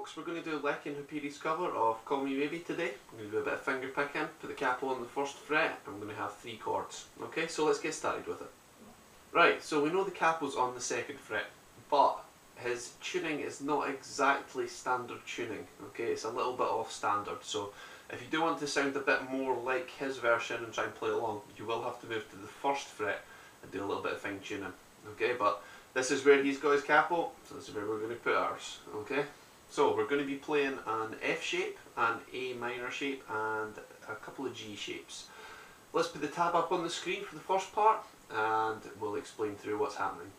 folks, we're going to do Lakyn Heperi's cover of Call Me Maybe today. We're going to do a bit of finger picking, put the capo on the first fret, and we're going to have 3 chords. Okay, so let's get started with it. Right, so we know the capo's on the 2nd fret, but his tuning is not exactly standard tuning. Okay, it's a little bit off standard, so if you do want to sound a bit more like his version and try and play along, you will have to move to the 1st fret and do a little bit of fine tuning. Okay, but this is where he's got his capo, so this is where we're going to put ours. Okay, so we're going to be playing an F shape, an A minor shape, and a couple of G shapes. Let's put the tab up on the screen for the first part, and we'll explain through what's happening.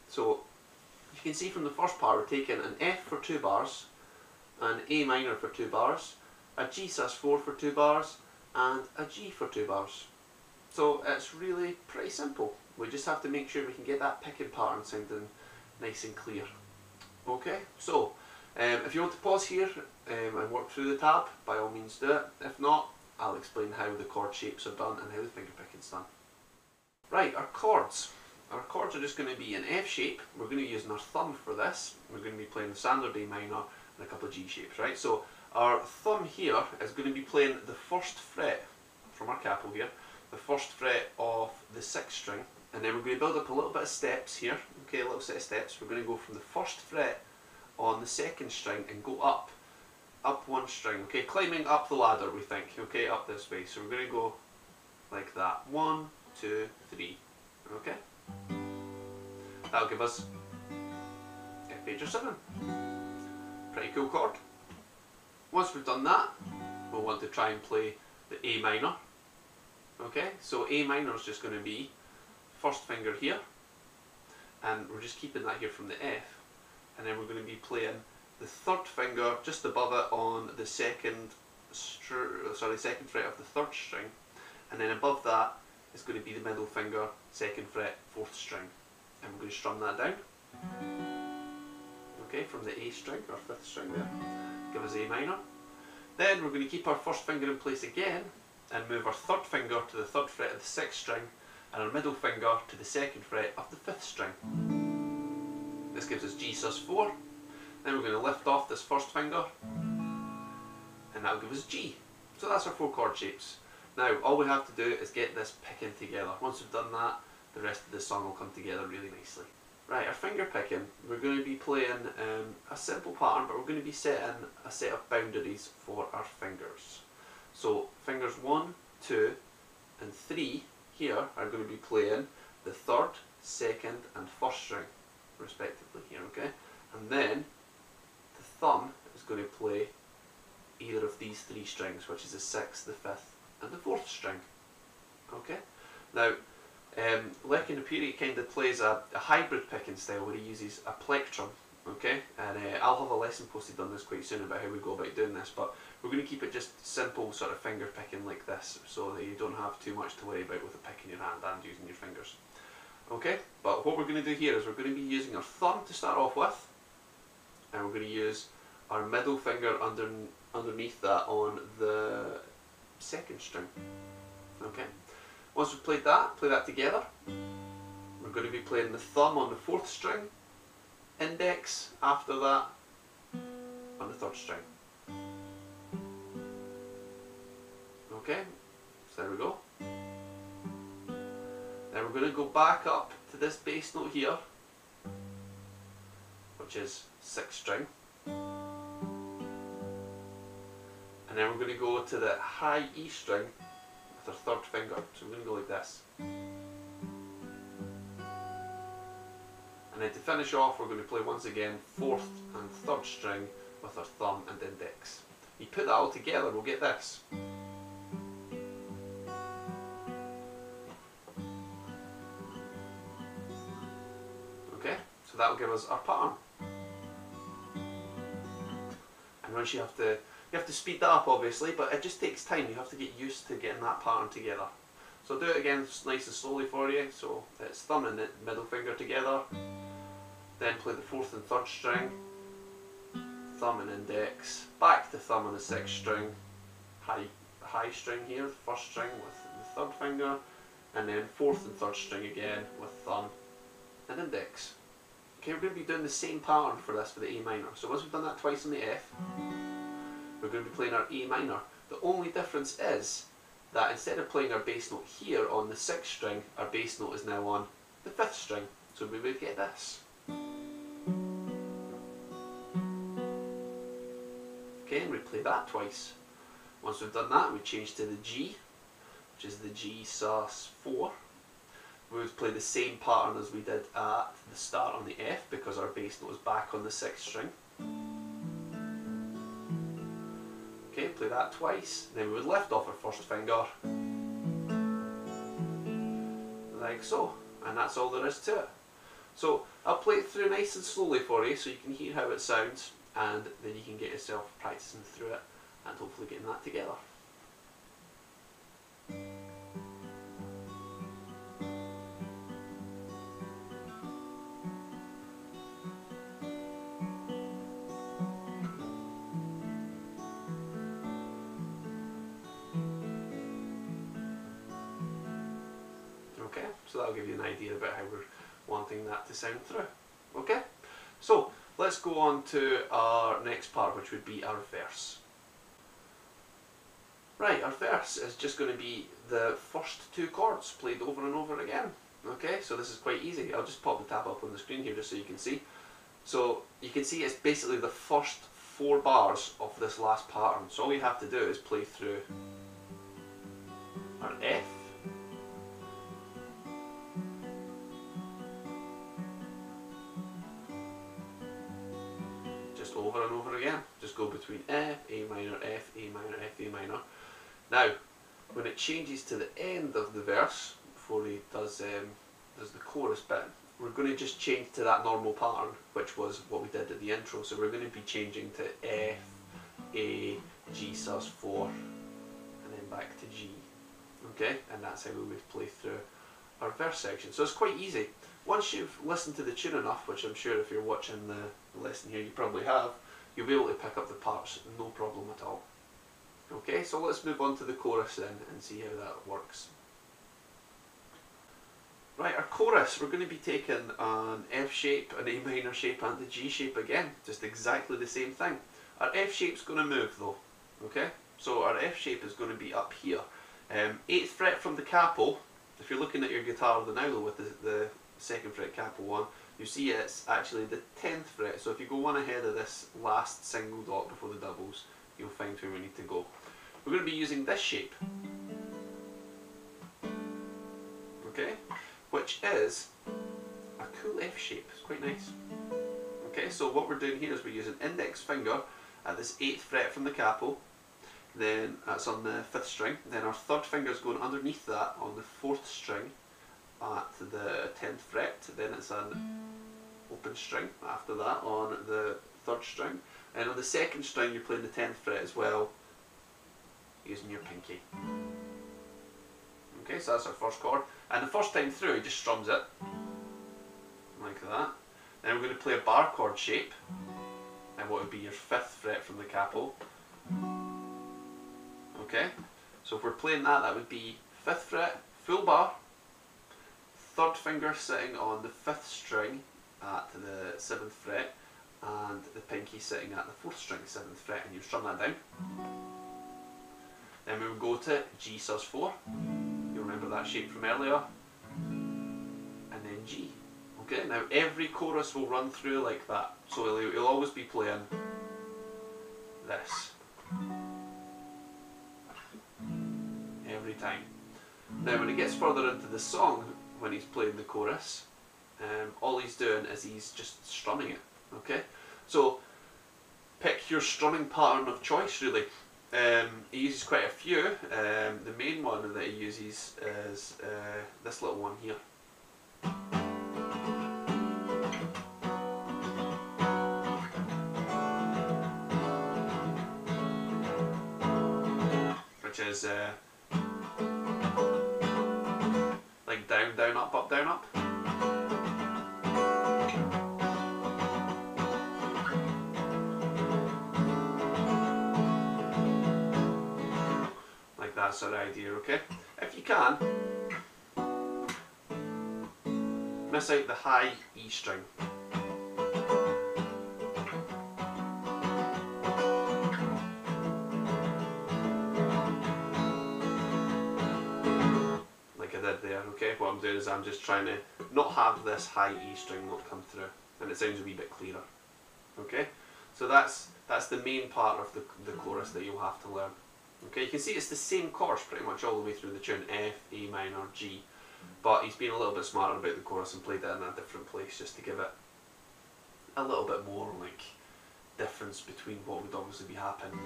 So you can see from the first part we're taking an F for 2 bars, an A minor for 2 bars, a G sus4 for 2 bars, and a G for 2 bars. So it's really pretty simple. We just have to make sure we can get that picking pattern sounding nice and clear. Okay, so if you want to pause here and work through the tab, by all means do it. If not, I'll explain how the chord shapes are done and how the finger picking's done. Right, our chords. Our chords are just going to be an F shape. We're going to be using our thumb for this. We're going to be playing the standard A minor and a couple of G shapes, right? So our thumb here is going to be playing the 1st fret from our capo here, the 1st fret of the 6th string, and then we're going to build up a little bit of steps here. Okay, a little set of steps. We're going to go from the 1st fret on the 2nd string and go up 1 string. Okay, climbing up the ladder, we think. Okay, up this way. So we're going to go like that. 1, 2, 3. Okay. That'll give us F major 7. Pretty cool chord. Once we've done that, we'll want to try and play the A minor. Okay, so A minor is just going to be 1st finger here, and we're just keeping that here from the F, and then we're going to be playing the 3rd finger just above it on the 2nd fret of the 3rd string, and then above that is going to be the middle finger, 2nd fret, 4th string, and we're going to strum that down. Okay, from the A string, our 5th string there, give us A minor. Then we're going to keep our 1st finger in place again and move our 3rd finger to the 3rd fret of the 6th string and our middle finger to the 2nd fret of the 5th string. This gives us G sus4. Then we're going to lift off this 1st finger and that'll give us G. So that's our 4 chord shapes. Now all we have to do is get this picking together. Once we've done that, the rest of the song will come together really nicely. Right, our finger picking, we're going to be playing a simple pattern, but we're going to be setting a set of boundaries for our fingers. So fingers 1, 2 and 3 here are going to be playing the 3rd, 2nd and 1st string respectively here, okay? And then the thumb is going to play either of these 3 strings, which is the 6th, the 5th and the 4th string. Okay? Now Lakyn Heperi kind of plays a hybrid picking style where he uses a plectrum, okay, and I'll have a lesson posted on this quite soon about how we go about doing this, but we're going to keep it just simple sort of finger picking like this, so that you don't have too much to worry about with the pick in your hand and using your fingers. Okay, but what we're going to do here is we're going to be using our thumb to start off with, and we're going to use our middle finger underneath that on the 2nd string. Okay. Once we've played that, play that together. We're going to be playing the thumb on the 4th string, index after that on the 3rd string. Okay, so there we go. Then we're going to go back up to this bass note here, which is 6th string. And then we're going to go to the high E string with our 3rd finger, so we're going to go like this. And then to finish off, we're going to play once again 4th and 3rd string with our thumb and index. You put that all together, we'll get this. Okay, so that will give us our pattern. And once you have to speed that up obviously, but it just takes time. You have to get used to getting that pattern together. So do it again nice and slowly for you. So it's thumb and the middle finger together, then play the 4th and 3rd string, thumb and index, back to thumb on the 6th string, high string here, the 1st string with the 3rd finger, and then 4th and 3rd string again with thumb and index. Okay, we're going to be doing the same pattern for this for the A minor. So once we've done that twice on the F, we're going to be playing our A minor. The only difference is that instead of playing our bass note here on the 6th string, our bass note is now on the 5th string. So we would get this. Okay, and we play that twice. Once we've done that, we change to the G, which is the G sus4. We would play the same pattern as we did at the start on the F, because our bass note is back on the 6th string. Okay, play that twice. Then we would lift off our first finger, like so. And that's all there is to it. So I'll play it through nice and slowly for you so you can hear how it sounds, and then you can get yourself practicing through it and hopefully getting that together. Okay, so that'll give you an idea about how we're wanting that to sound through. Okay, so let's go on to our next part, which would be our verse. Right, our verse is just going to be the first 2 chords played over and over again. Okay, so this is quite easy. I'll just pop the tab up on the screen here just so you can see. So you can see it's basically the first 4 bars of this last pattern. So all you have to do is play through our F, just over and over again. Just go between F, A minor, F, A minor, F, A minor. Now, when it changes to the end of the verse, before he does the chorus bit, we're going to just change to that normal pattern, which was what we did at the intro. So we're going to be changing to F, A, G sus4, and then back to G. Okay, and that's how we would play through our verse section. So it's quite easy. Once you've listened to the tune enough, which I'm sure if you're watching the lesson here you probably have, you'll be able to pick up the parts, no problem at all. Okay, so let's move on to the chorus then and see how that works. Right, our chorus, we're going to be taking an F shape, an A minor shape and a G shape again, just exactly the same thing. Our F shape's going to move though, okay? So our F shape is going to be up here. 8th fret from the capo. If you're looking at your guitar the now with the 2nd fret capo on, you see it's actually the 10th fret. So if you go one ahead of this last single dot before the doubles, you'll find where we need to go. We're going to be using this shape, okay, which is a cool F shape. It's quite nice. Okay, so what we're doing here is we're using index finger at this 8th fret from the capo, then that's on the 5th string, then our 3rd finger is going underneath that on the 4th string at the 10th fret, then it's an open string after that on the 3rd string, and on the 2nd string you're playing the 10th fret as well, using your pinky. Okay, so that's our first chord, and the first time through he just strums it like that. Then we're going to play a bar chord shape, and what would be your 5th fret from the capo. Okay, so if we're playing that, that would be 5th fret, full bar, 3rd finger sitting on the 5th string at the 7th fret, and the pinky sitting at the 4th string, 7th fret, and you strum that down. Then we will go to G sus4, you'll remember that shape from earlier, and then G. Okay, now every chorus will run through like that, so you'll always be playing this. Every time. Now when it gets further into the song, when he's playing the chorus, all he's doing is he's just strumming it. Okay, so pick your strumming pattern of choice really. He uses quite a few. The main one that he uses is this little one here. Which is like down, down, up, down, up. Like that sort of idea, okay? If you can, miss out the high E string. Okay, what I'm doing is I'm just trying to not have this high E string note come through, and it sounds a wee bit clearer. Okay, so that's the main part of the chorus that you'll have to learn. Okay, you can see it's the same chords pretty much all the way through the tune, F, A minor, G, but he's been a little bit smarter about the chorus and played it in a different place just to give it a little bit more like difference between what would obviously be happening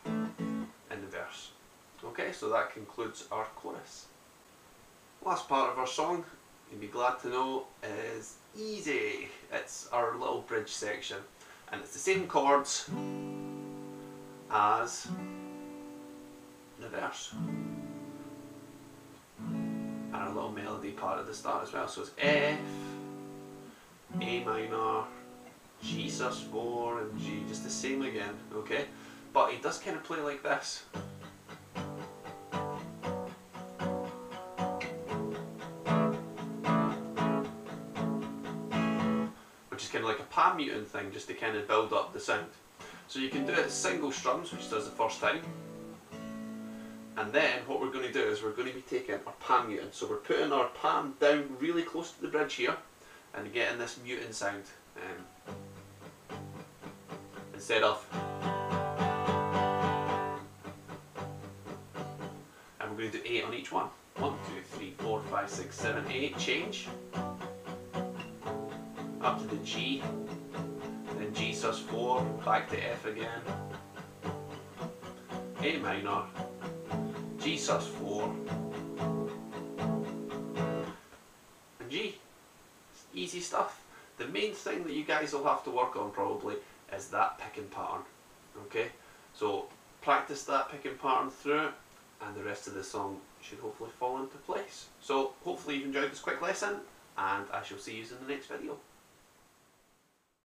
in the verse. Okay, so that concludes our chorus. Last part of our song, you'll be glad to know, is easy. It's our little bridge section, and it's the same chords as the verse and our little melody part at the start as well. So it's F, A minor, G sus4 and G, just the same again, okay? But he does kind of play like this. Which is kind of like a palm muting thing, just to kind of build up the sound. So you can do it single strums, which does the first time. And then what we're going to do is we're going to be taking our palm muting. So we're putting our palm down really close to the bridge here and getting this muting sound. Instead of, and we're going to do 8 on each one. 1, 2, 3, 4, 5, 6, 7, 8, change. Up to the G, then G sus4, back to F again. A minor, G sus4, and G. It's easy stuff. The main thing that you guys will have to work on probably is that picking pattern. Okay, so practice that picking pattern through, and the rest of the song should hopefully fall into place. So hopefully you've enjoyed this quick lesson, and I shall see you in the next video.